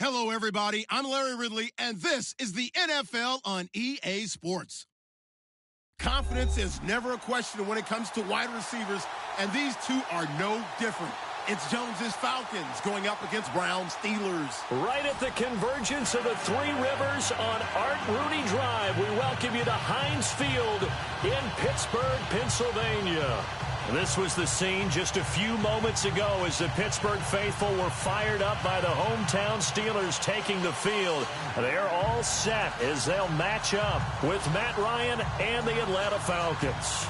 Hello, everybody. I'm Larry Ridley, and this is the NFL on EA Sports. Confidence is never a question when it comes to wide receivers, and these two are no different. It's Jones's Falcons going up against Brown's Steelers. Right at the convergence of the Three Rivers on Art Rooney Drive, we welcome you to Heinz Field in Pittsburgh, Pennsylvania. This was the scene just a few moments ago as the Pittsburgh faithful were fired up by the hometown Steelers taking the field. They're all set as they'll match up with Matt Ryan and the Atlanta Falcons.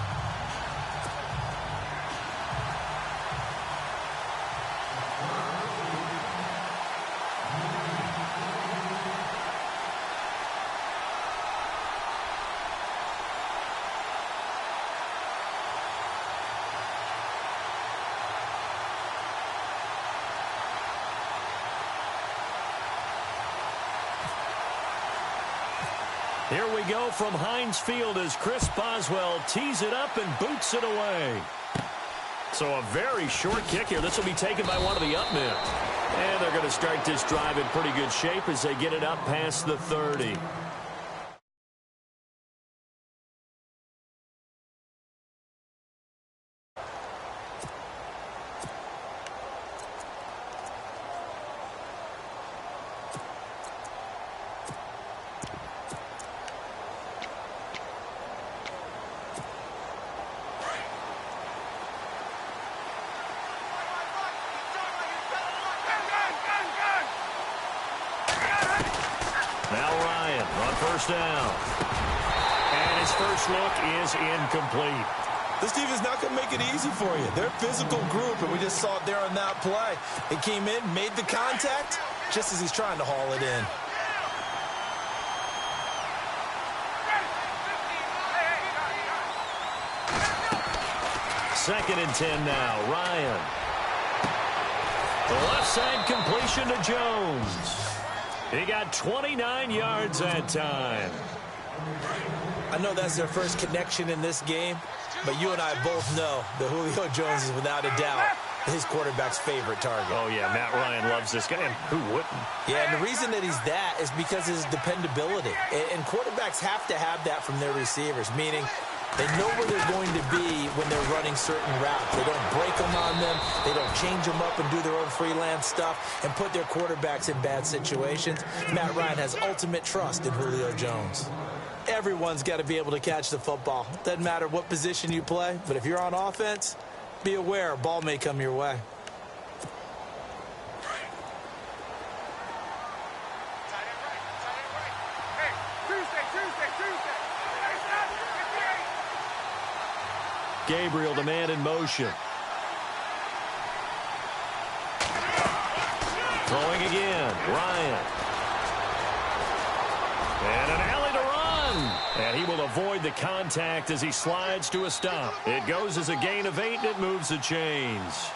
Here we go from Heinz Field as Chris Boswell tees it up and boots it away. So a very short kick here. This will be taken by one of the up men. And they're going to start this drive in pretty good shape as they get it up past the 30. Down. And his first look is incomplete. This defense is not going to make it easy for you. They're a physical group, and we just saw it there on that play. It came in, made the contact, just as he's trying to haul it in. Second and 10 now. Ryan. The left side completion to Jones. He got 29 yards that time. I know that's their first connection in this game, but you and I both know that Julio Jones is without a doubt his quarterback's favorite target. Oh, yeah, Matt Ryan loves this guy, and who wouldn't? Yeah, and the reason that he's that is because of his dependability. And quarterbacks have to have that from their receivers, meaning they know where they're going to be when they're running certain routes. They don't break them on them. They don't change them up and do their own freelance stuff and put their quarterbacks in bad situations. Matt Ryan has ultimate trust in Julio Jones. Everyone's got to be able to catch the football. Doesn't matter what position you play, but if you're on offense, be aware a ball may come your way. Gabriel, the man in motion. Throwing again. Ryan. And an alley to run. And he will avoid the contact as he slides to a stop. It goes as a gain of 8, and it moves the chains.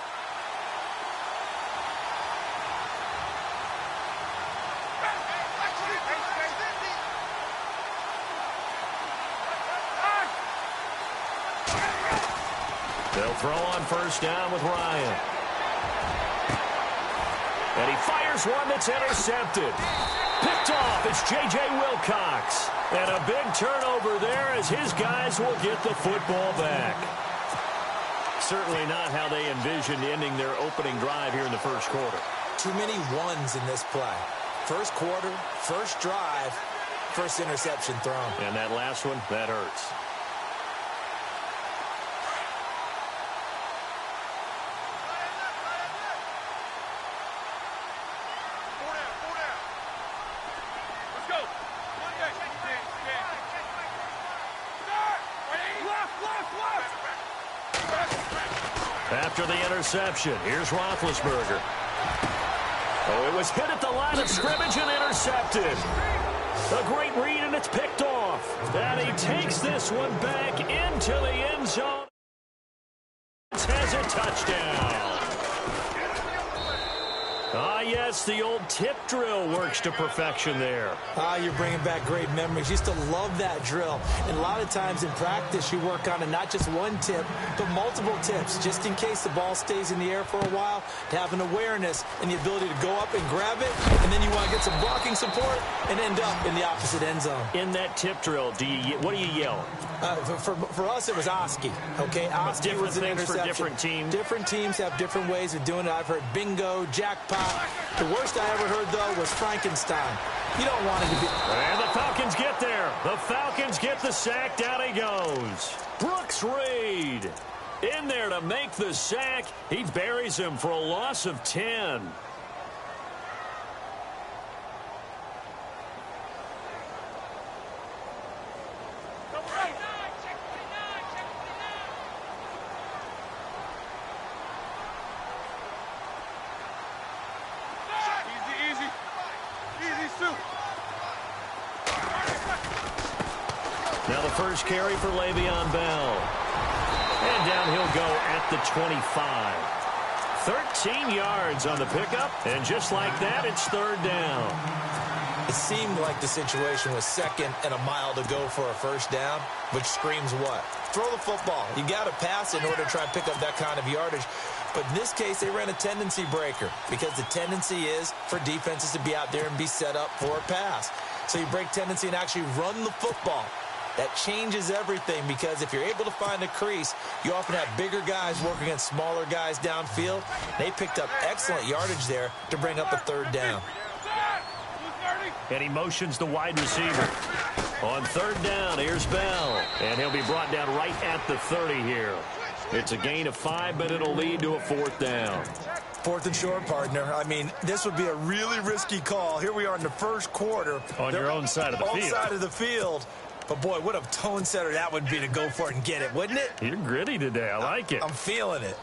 They'll throw on first down with Ryan. And he fires one that's intercepted. Picked off. It's J.J. Wilcox. And a big turnover there as his guys will get the football back. Certainly not how they envisioned ending their opening drive here in the first quarter. Too many ones in this play. First quarter, first drive, first interception thrown. And that last one, that hurts. After the interception, here's Roethlisberger. Oh, it was hit at the line of scrimmage and intercepted. A great read, and it's picked off. And he takes this one back into the end zone. Has a touchdown. Yes, the old tip drill works to perfection there. You're bringing back great memories. Used to love that drill. And a lot of times in practice, you work on it, not just one tip, but multiple tips, just in case the ball stays in the air for a while, to have an awareness and the ability to go up and grab it, and then you want to get some blocking support and end up in the opposite end zone. In that tip drill, what do you yell? For us, it was Oski. Okay, Oski was an interception. For different teams. Different teams have different ways of doing it. I've heard bingo, jackpot. The worst I ever heard, though, was Frankenstein. You don't want it to be. And the Falcons get there. The Falcons get the sack. Down he goes. Brooks Reed in there to make the sack. He buries him for a loss of 10. Now the first carry for Le'Veon Bell. And down he'll go at the 25. 13 yards on the pickup. And just like that, it's third down. It seemed like the situation was second and a mile to go for a first down, which screams what? Throw the football. You got to pass in order to try and pick up that kind of yardage. But in this case, they ran a tendency breaker because the tendency is for defenses to be out there and be set up for a pass. So you break tendency and actually run the football. That changes everything because if you're able to find a crease, you often have bigger guys working against smaller guys downfield. They picked up excellent yardage there to bring up a third down. And he motions the wide receiver. On third down, here's Bell. And he'll be brought down right at the 30 here. It's a gain of 5, but it'll lead to a fourth down. Fourth and short, partner. I mean, this would be a really risky call. Here we are in the first quarter. On your own side of the field. On side of the field. But, boy, what a tone setter that would be to go for it and get it, wouldn't it? You're gritty today. I like it. I'm feeling it.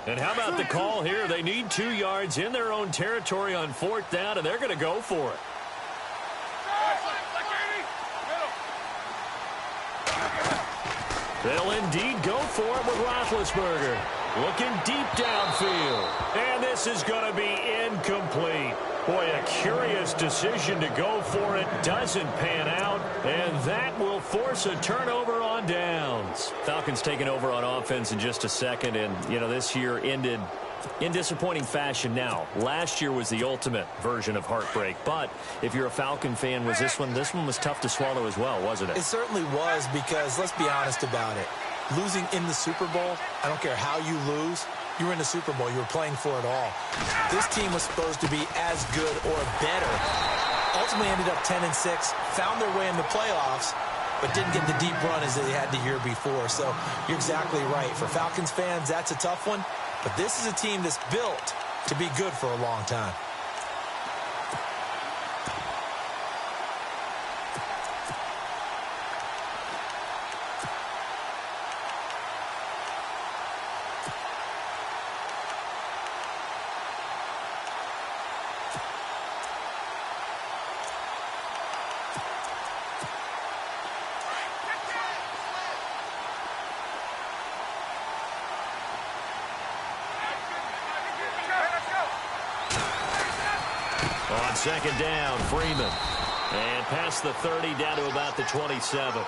And how about the call here? They need 2 yards in their own territory on fourth down, and they're going to go for it. They'll indeed go for it with Roethlisberger. Looking deep downfield. And this is going to be incomplete. Boy, a curious decision to go for it. Doesn't pan out. And that will force a turnover on downs. Falcons taking over on offense in just a second. And, you know, this year ended in disappointing fashion now. Last year was the ultimate version of heartbreak. But if you're a Falcon fan, was this one was tough to swallow as well, wasn't it? It certainly was because, let's be honest about it, losing in the Super Bowl, I don't care how you lose, you were in the Super Bowl. You were playing for it all. This team was supposed to be as good or better. Ultimately ended up 10-6, found their way in the playoffs, but didn't get the deep run as they had the year before. So you're exactly right. For Falcons fans, that's a tough one. But this is a team that's built to be good for a long time. On second down, Freeman. And past the 30 down to about the 27.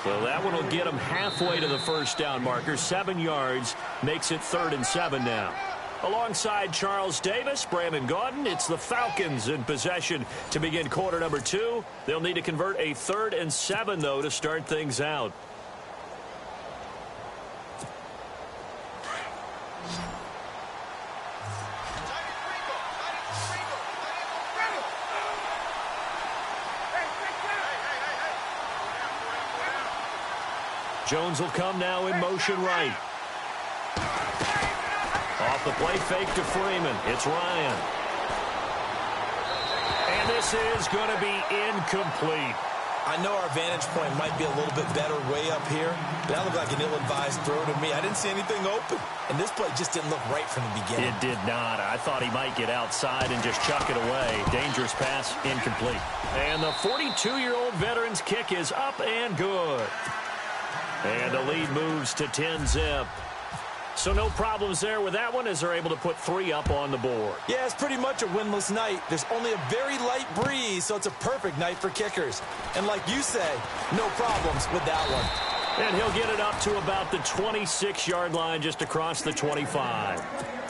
So that one will get him halfway to the first down marker. 7 yards makes it 3rd and 7 now. Alongside Charles Davis, Brandon Gaudin, it's the Falcons in possession to begin quarter number 2. They'll need to convert a 3rd and 7, though, to start things out. Jones will come now in motion right. Off the play fake to Freeman. It's Ryan. And this is going to be incomplete. I know our vantage point might be a little bit better way up here, but that looked like an ill-advised throw to me. I didn't see anything open, and this play just didn't look right from the beginning. It did not. I thought he might get outside and just chuck it away. Dangerous pass, incomplete. And the 42-year-old veteran's kick is up and good. And the lead moves to 10-zip. So no problems there with that one as they're able to put 3 up on the board. Yeah, it's pretty much a winless night. There's only a very light breeze, so it's a perfect night for kickers. And like you say, no problems with that one. And he'll get it up to about the 26-yard line, just across the 25.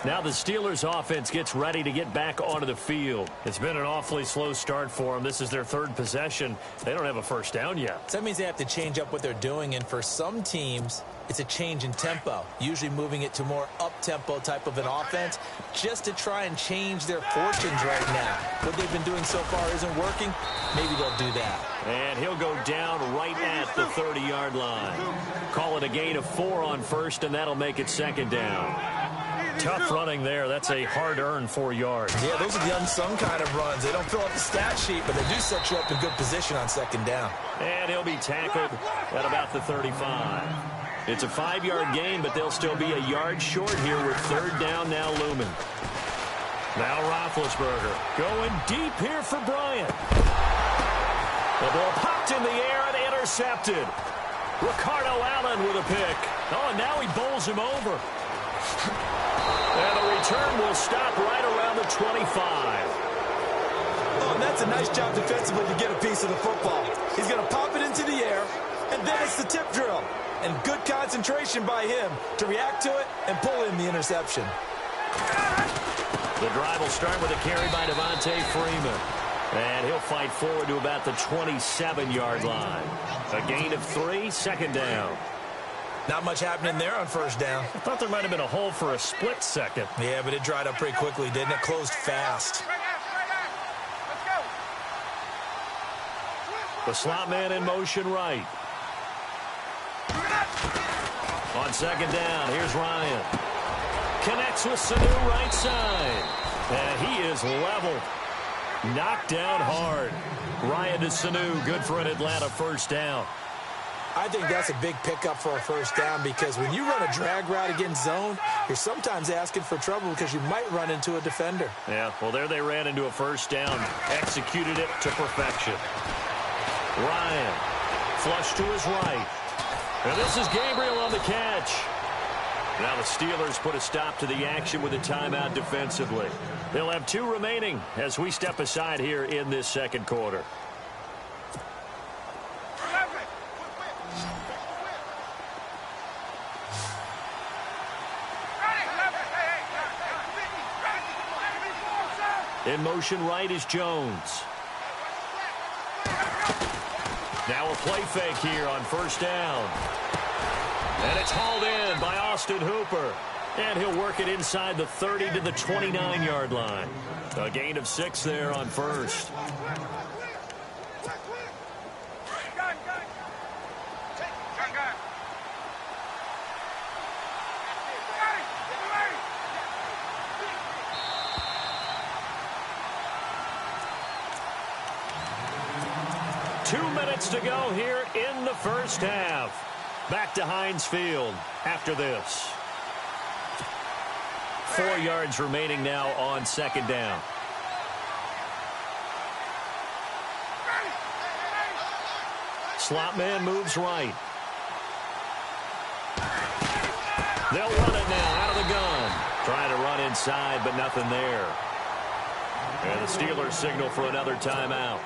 Now the Steelers offense gets ready to get back onto the field. It's been an awfully slow start for them. This is their 3rd possession. They don't have a first down yet. So that means they have to change up what they're doing, and for some teams, it's a change in tempo, usually moving it to more up-tempo type of an offense just to try and change their fortunes right now. What they've been doing so far isn't working. Maybe they'll do that. And he'll go down right at the 30-yard line. Call it a gain of 4 on first, and that'll make it 2nd down. Tough running there. That's a hard-earned 4 yards. Yeah, those are the unsung kind of runs. They don't fill up the stat sheet, but they do set you up in good position on 2nd down. And he'll be tackled at about the 35. It's a 5-yard gain, but they'll still be a yard short here with 3rd down now looming. Now Roethlisberger going deep here for Bryant. The ball popped in the air and intercepted. Ricardo Allen with a pick. Oh, and now he bowls him over. And the return will stop right around the 25. Oh, and that's a nice job defensively to get a piece of the football. He's going to pop it into the air, and then it's the tip drill. And good concentration by him to react to it and pull in the interception. The drive will start with a carry by Devontae Freeman. And he'll fight forward to about the 27-yard line. A gain of 3, 2nd down. Not much happening there on 1st down. I thought there might have been a hole for a split second. Yeah, but it dried up pretty quickly, didn't it? Closed fast. The slot man in motion right. On 2nd down, here's Ryan. Connects with Sanu right side. And he is leveled. Knocked down hard. Ryan to Sanu, good for an Atlanta 1st down. I think that's a big pickup for a 1st down because when you run a drag route against zone, you're sometimes asking for trouble because you might run into a defender. Yeah, well, there they ran into a 1st down. Executed it to perfection. Ryan, flush to his right. And this is Gabriel on the catch. Now the Steelers put a stop to the action with a timeout defensively. They'll have 2 remaining as we step aside here in this 2nd quarter. In motion right is Jones. Now a play fake here on 1st down. And it's hauled in by Austin Hooper. And he'll work it inside the 30 to the 29-yard line. A gain of 6 there on 1st. To go here in the 1st half. Back to Heinz Field after this. 4 yards remaining now on 2nd down. Slot man moves right. They'll run it now out of the gun. Trying to run inside, but nothing there. And the Steelers signal for another timeout.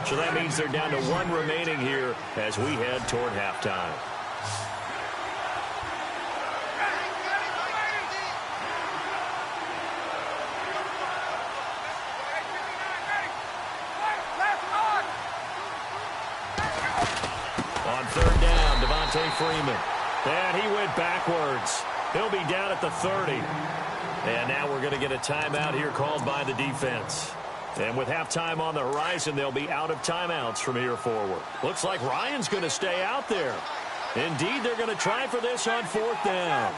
So that means they're down to 1 remaining here as we head toward halftime. On 3rd down, Devontae Freeman. And he went backwards. He'll be down at the 30. And now we're going to get a timeout here called by the defense. And with halftime on the horizon, they'll be out of timeouts from here forward. Looks like Ryan's going to stay out there. Indeed, they're going to try for this on 4th down.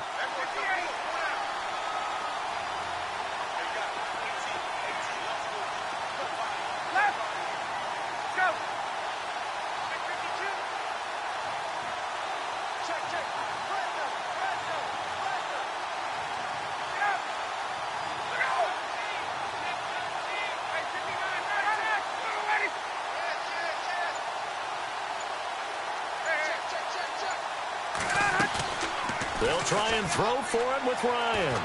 They'll try and throw for it with Ryan.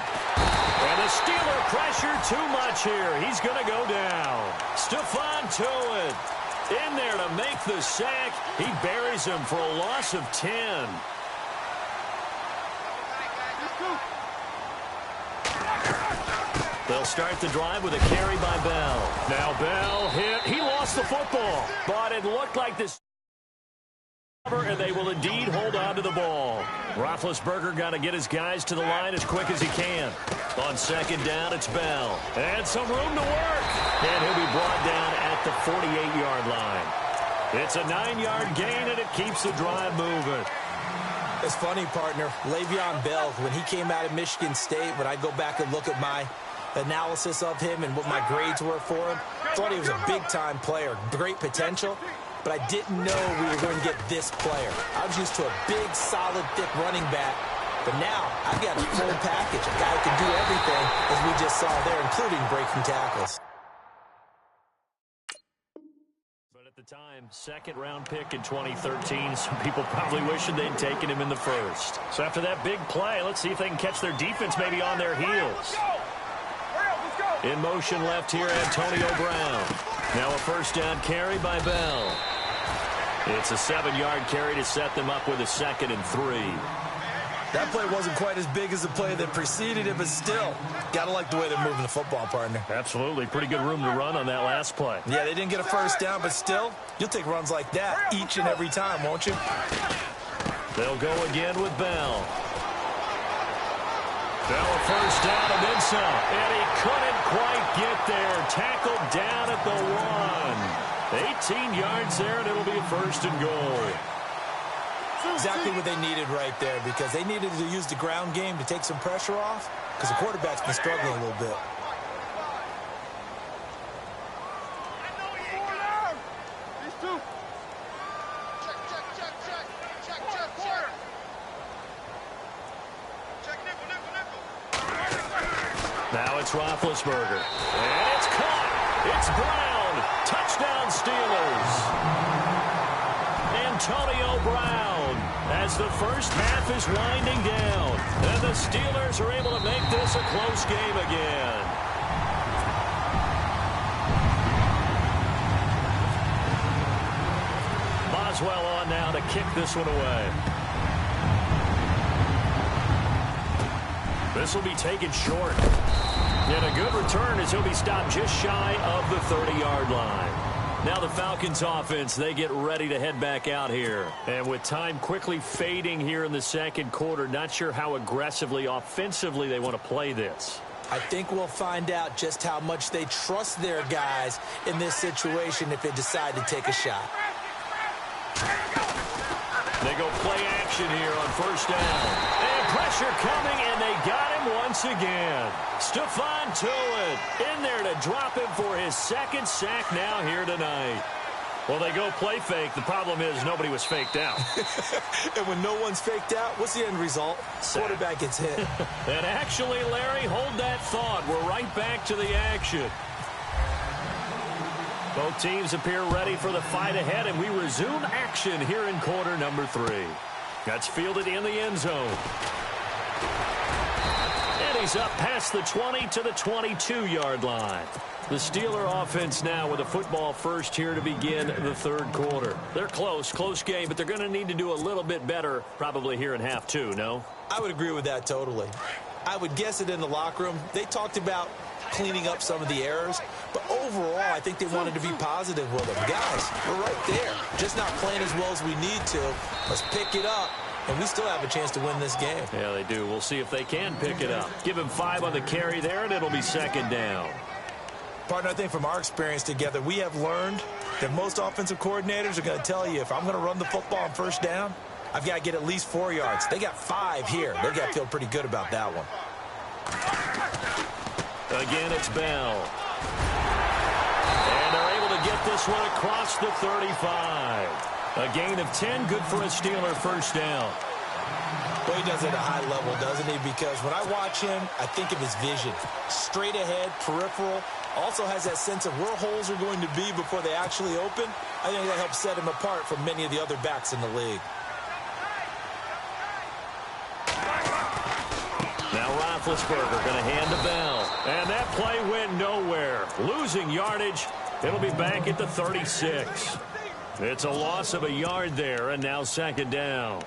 And the Steeler pressure too much here. He's going to go down. Stephon Tuitt in there to make the sack. He buries him for a loss of 10. They'll start the drive with a carry by Bell. Now Bell hit. He lost the football, but it looked like this. And they will indeed hold on to the ball. Roethlisberger got to get his guys to the line as quick as he can. On second down, it's Bell. And some room to work. And he'll be brought down at the 48-yard line. It's a 9-yard gain, and it keeps the drive moving. It's funny, partner. Le'Veon Bell, when he came out of Michigan State, when I go back and look at my analysis of him and what my grades were for him, thought he was a big-time player, great potential. But I didn't know we were going to get this player. I was used to a big, solid, thick running back. But now, I've got a full package. A guy who can do everything, as we just saw there, including breaking tackles. But at the time, second-round pick in 2013, some people probably wishing they'd taken him in the first. So after that big play, let's see if they can catch their defense maybe on their heels. In motion left here, Antonio Brown. Now a first down carry by Bell. It's a 7-yard carry to set them up with a 2nd and 3. That play wasn't quite as big as the play that preceded it, but still, got to like the way they're moving the football, partner. Absolutely. Pretty good room to run on that last play. Yeah, they didn't get a first down, but still, you'll take runs like that each and every time, won't you? They'll go again with Bell. Bell a first down and then some. And he couldn't quite get there. Tackled down at the 1. 18 yards there, and it'll be a 1st and goal. Exactly what they needed right there, because they needed to use the ground game to take some pressure off, because the quarterback's been struggling a little bit. Now it's Roethlisberger. And it's caught. It's Brown. Touchdown Steelers. Antonio Brown as the first half is winding down. And the Steelers are able to make this a close game again. Boswell on now to kick this one away. This will be taken short. And a good return as he'll be stopped just shy of the 30-yard line. Now the Falcons offense, they get ready to head back out here. And with time quickly fading here in the second quarter, not sure how aggressively, offensively they want to play this. I think we'll find out just how much they trust their guys in this situation if they decide to take a shot. They go play action here on first down. And pressure coming, and they got him once again. Stephon Tuitt in there to drop him for his 2nd sack now here tonight. Well, they go play fake. The problem is nobody was faked out. And when no one's faked out, what's the end result? Quarterback gets hit. And actually, Larry, hold that thought. We're right back to the action. Both teams appear ready for the fight ahead, and we resume action here in quarter number 3. That's fielded in the end zone. And he's up past the 20 to the 22-yard line. The Steeler offense now with a football first here to begin the third quarter. They're close game, but they're going to need to do a little bit better probably here in half 2, no? I would agree with that totally. I would guess it in the locker room. They talked about cleaning up some of the errors, but overall, I think they wanted to be positive with them. Guys, we're right there. Just not playing as well as we need to. Let's pick it up, and we still have a chance to win this game. Yeah, they do. We'll see if they can pick it up. Give him 5 on the carry there, and it'll be 2nd down. Partner, I think from our experience together, we have learned that most offensive coordinators are going to tell you, if I'm going to run the football on first down, I've got to get at least 4 yards. They got 5 here. They've got to feel pretty good about that one. Again, it's Bell. And they're able to get this one across the 35. A gain of 10, good for a Steeler first down. Well, he does it at a high level, doesn't he? Because when I watch him, I think of his vision. Straight ahead, peripheral. Also has that sense of where holes are going to be before they actually open. I think that helps set him apart from many of the other backs in the league. Roethlisberger going to hand the bell. And that play went nowhere. Losing yardage. It'll be back at the 36. It's a loss of a yard there, and now second down.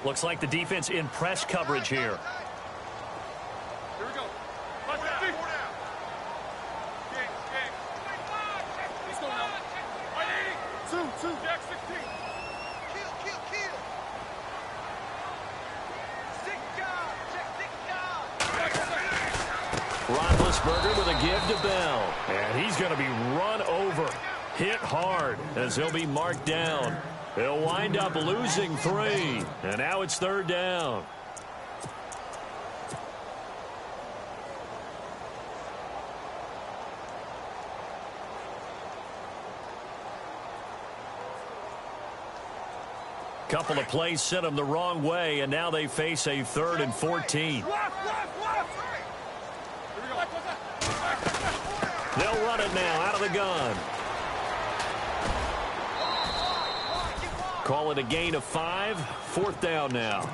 Looks like the defense in press coverage here. Here we go. Let's go now. 2, Jack 16. Kill. Roethlisberger with a give to Bell. And he's going to be run over. Hit hard as he'll be marked down. They'll wind up losing 3. And now it's third down. Couple of plays sent them the wrong way, and now they face a 3rd and 14. They'll run it now out of the gun. Call it a gain of 5. 4th down now.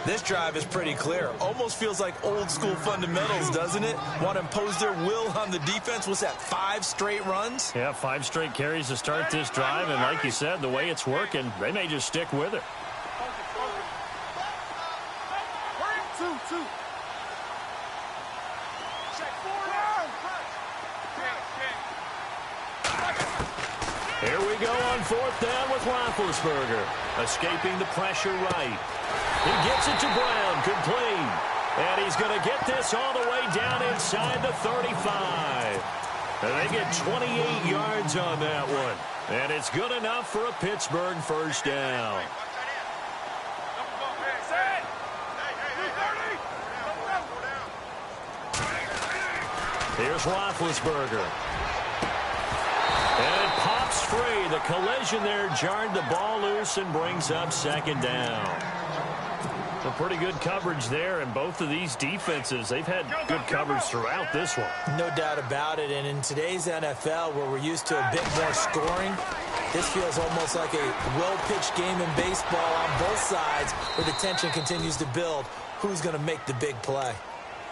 This drive is pretty clear. Almost feels like old school fundamentals, doesn't it? Want to impose their will on the defense. What's that, 5 straight runs? Yeah, 5 straight carries to start this drive. And like you said, the way it's working, they may just stick with it. Here we go on 4th down with Roethlisberger. Escaping the pressure right. He gets it to Brown, complete. And he's going to get this all the way down inside the 35. And they get 28 yards on that one. And it's good enough for a Pittsburgh first down. Here's Roethlisberger. And it pops free. The collision there jarred the ball loose and brings up second down. A pretty good coverage there, and both of these defenses, they've had good coverage throughout this one. No doubt about it, and in today's NFL, where we're used to a bit more scoring, this feels almost like a well-pitched game in baseball on both sides, where the tension continues to build. Who's going to make the big play?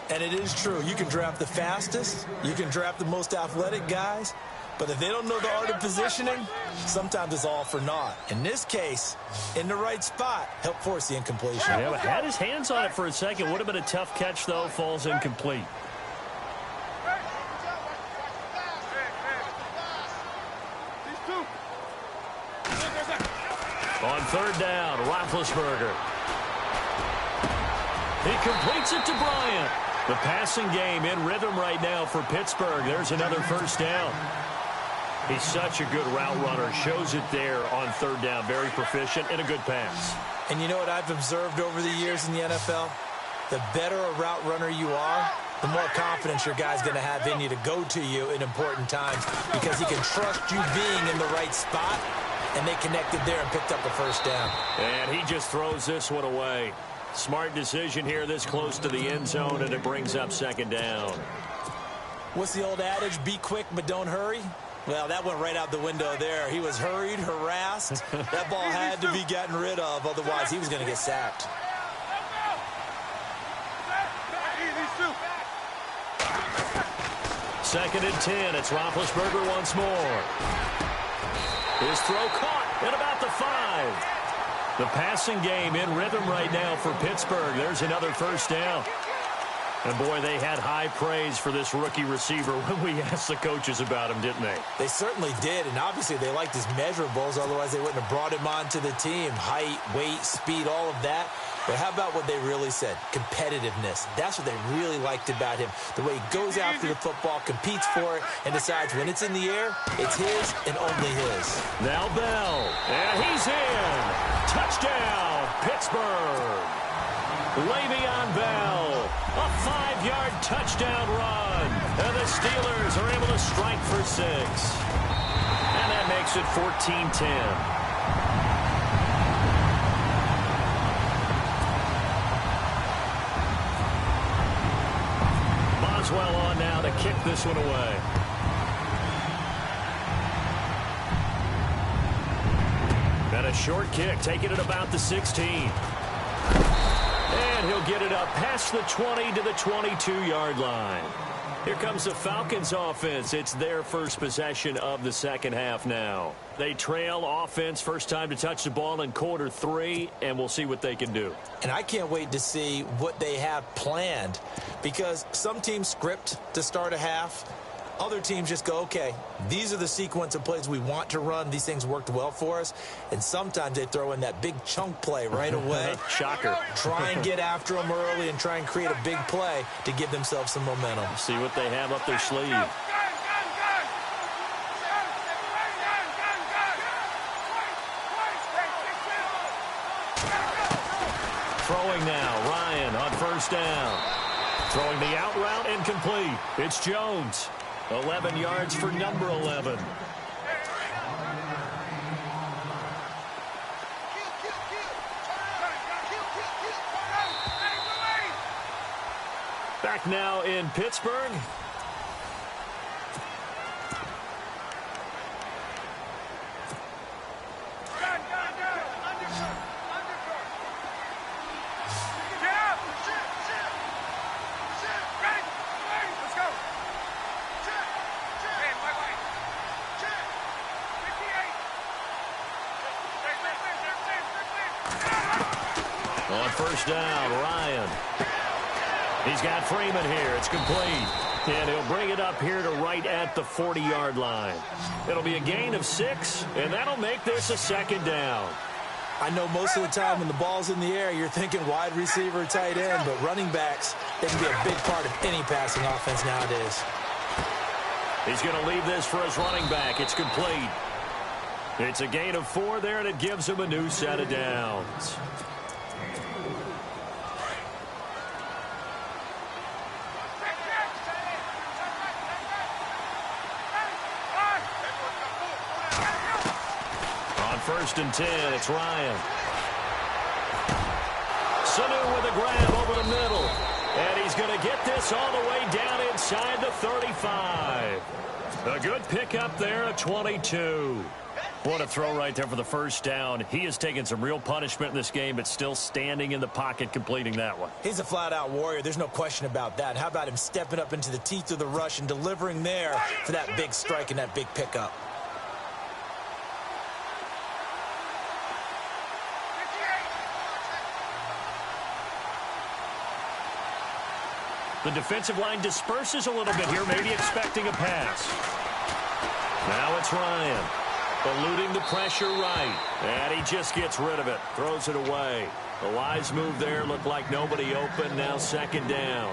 And it is true, you can draft the fastest, you can draft the most athletic guys, but if they don't know the art of positioning, sometimes it's all for naught. In this case, in the right spot, help force the incompletion. Yeah, but had his hands on it for a second. Would have been a tough catch, though. Falls incomplete. On 3rd down, Roethlisberger. He completes it to Bryant. The passing game in rhythm right now for Pittsburgh. There's another first down. He's such a good route runner. Shows it there on 3rd down. Very proficient and a good pass. And you know what I've observed over the years in the NFL? The better a route runner you are, the more confidence your guy's going to have in you to go to you in important times, because he can trust you being in the right spot, and they connected there and picked up a first down. And he just throws this one away. Smart decision here this close to the end zone, and it brings up second down. What's the old adage? Be quick, but don't hurry. Well, that went right out the window there. He was hurried, harassed. That ball had to be gotten rid of, otherwise he was going to get sacked. Second and 10. It's Roethlisberger once more. His throw caught at about the 5. The passing game in rhythm right now for Pittsburgh. There's another first down. And, boy, they had high praise for this rookie receiver when we asked the coaches about him, didn't they? They certainly did, and obviously they liked his measurables. Otherwise, they wouldn't have brought him onto the team. Height, weight, speed, all of that. But how about what they really said? Competitiveness. That's what they really liked about him. The way he goes after the football, competes for it, and decides when it's in the air, it's his and only his. Now Bell, and he's in. Touchdown, Pittsburgh. Le'Veon Bell, a 5-yard touchdown run. And the Steelers are able to strike for 6. And that makes it 14-10. Boswell on now to kick this one away. And a short kick, taking it about the 16. And he'll get it up past the 20 to the 22-yard line. Here comes the Falcons offense. It's their first possession of the second half now. They trail offense first time to touch the ball in quarter 3, and we'll see what they can do. And I can't wait to see what they have planned, because some teams script to start a half. Other teams just go, okay, these are the sequence of plays we want to run. These things worked well for us. And sometimes they throw in that big chunk play right away. Shocker. Try and get after them early and try and create a big play to give themselves some momentum. See what they have up their sleeve. Throwing now, Ryan on first down. Throwing the out route incomplete. It's Jones. 11 yards for number 11. Back now in Pittsburgh. On first down, Ryan. He's got Freeman here. It's complete. And he'll bring it up here to right at the 40-yard line. It'll be a gain of 6, and that'll make this a second down. I know most of the time when the ball's in the air, you're thinking wide receiver, tight end, but running backs, they can be a big part of any passing offense nowadays. He's going to leave this for his running back. It's complete. It's a gain of 4 there, and it gives him a new set of downs. First and 10, it's Ryan. Sanu with a grab over the middle. And he's going to get this all the way down inside the 35. A good pickup there at 22. What a throw right there for the first down. He has taken some real punishment in this game, but still standing in the pocket completing that one. He's a flat-out warrior. There's no question about that. How about him stepping up into the teeth of the rush and delivering there for that big strike and that big pickup? The defensive line disperses a little bit here, maybe expecting a pass. Now it's Ryan. Eluding the pressure right. And he just gets rid of it. Throws it away. A wise move there. Looked like nobody open. Now second down.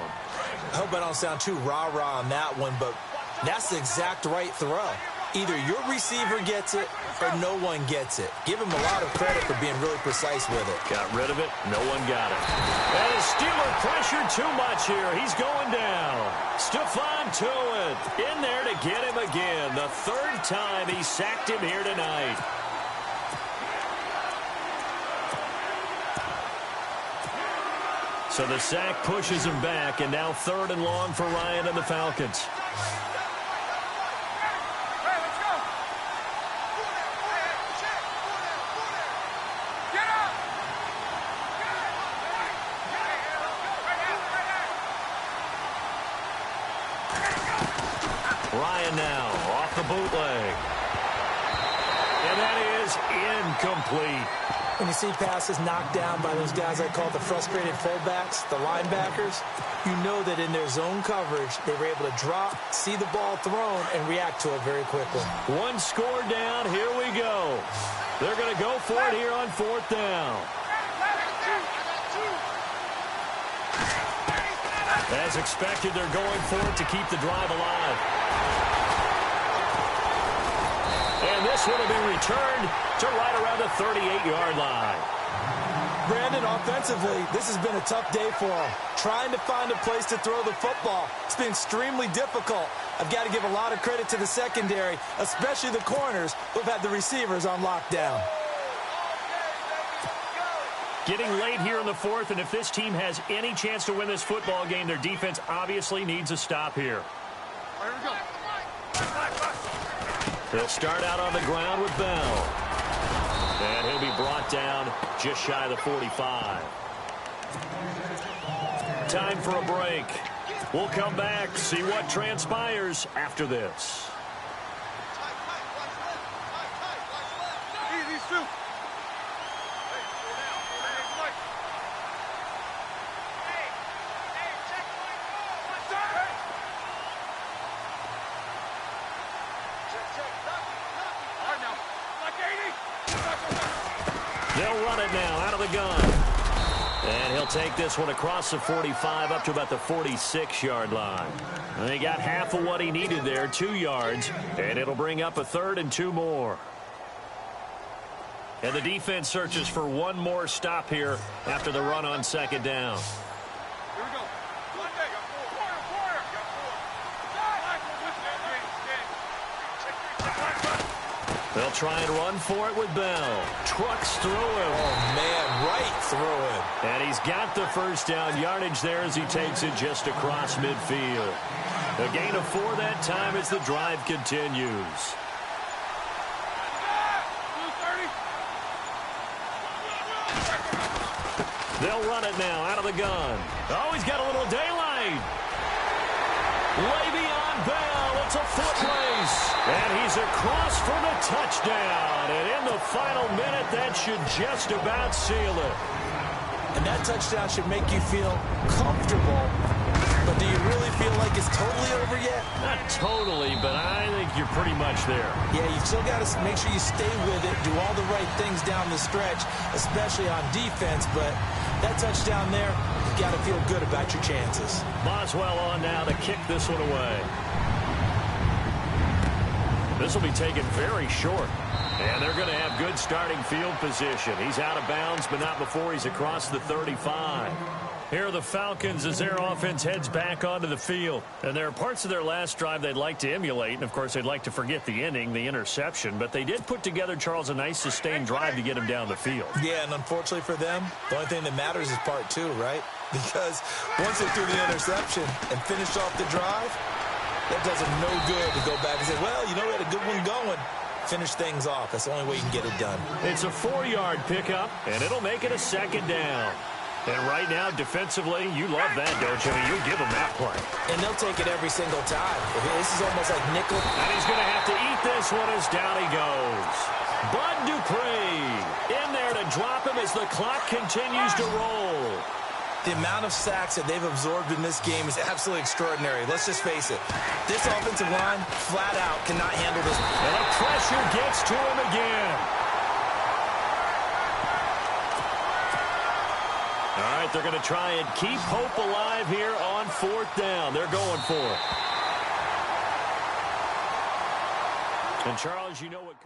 I hope I don't sound too rah-rah on that one, but that's the exact right throw. Either your receiver gets it or no one gets it. Give him a lot of credit for being really precise with it. Got rid of it. No one got it. And his Steeler pressured too much here. He's going down. Stephon Tuitt in there to get him again. The third time he sacked him here tonight. So the sack pushes him back, and now 3rd and long for Ryan and the Falcons. Ryan now off the bootleg. And that is incomplete. When you see passes knocked down by those guys I call the frustrated fullbacks, the linebackers, you know that in their zone coverage, they were able to drop, see the ball thrown, and react to it very quickly. One score down. Here we go. They're going to go for it here on 4th down. As expected, they're going for it to keep the drive alive. And this one will be returned to right around the 38-yard line. Brandon, offensively, this has been a tough day for him. Trying to find a place to throw the football. It's been extremely difficult. I've got to give a lot of credit to the secondary, especially the corners who've had the receivers on lockdown. Getting late here in the 4th, and if this team has any chance to win this football game, their defense obviously needs a stop here. Here we go. They'll start out on the ground with Bell. And he'll be brought down just shy of the 45. Time for a break. We'll come back, see what transpires after this. Easy, shoot. Hey, slow down. Hey, Mike. Hey, check Mike. What's that? Hey. Check. All right, now. Like 80. They'll run it now out of the gun. And he'll take this one across the 45 up to about the 46-yard line. And he got half of what he needed there, 2 yards, and it'll bring up a 3rd and 2 more. And the defense searches for one more stop here after the run on 2nd down. Here we go. Monday. Got 4. They'll try and run for it with Bell. Trucks through him. Oh, man, right through him. And he's got the first down yardage there as he takes it just across midfield. A gain of 4 that time as the drive continues. They'll run it now out of the gun. Oh, he's got a little daylight. Le'Veon Bell, it's a foot race. And he's across for the touchdown. And in the final minute, that should just about seal it. And that touchdown should make you feel comfortable. But do you really feel like it's totally over yet? Not totally, but I think you're pretty much there. Yeah, you still got to make sure you stay with it, do all the right things down the stretch, especially on defense. But that touchdown there, you got to feel good about your chances. Boswell on now to kick this one away. This will be taken very short. And they're going to have good starting field position. He's out of bounds, but not before he's across the 35. Here are the Falcons as their offense heads back onto the field. And there are parts of their last drive they'd like to emulate. And, of course, they'd like to forget the inning, the interception. But they did put together, Charles, a nice sustained drive to get him down the field. Yeah, and unfortunately for them, the only thing that matters is part 2, right? Because once they threw the interception and finished off the drive, that does them no good to go back and say, well, you know, we had a good one going. Finish things off. That's the only way you can get it done. It's a 4-yard pickup, and it'll make it a 2nd down. And right now, defensively, you love that, don't you? I mean, you'll give them that play. And they'll take it every single time. This is almost like nickel. And he's going to have to eat this one as down he goes. Bud Dupree in there to drop him as the clock continues to roll. The amount of sacks that they've absorbed in this game is absolutely extraordinary. Let's just face it. This offensive line, flat out, cannot handle this. And the pressure gets to him again. All right, they're going to try and keep hope alive here on 4th down. They're going for it. And, Charles, you know what...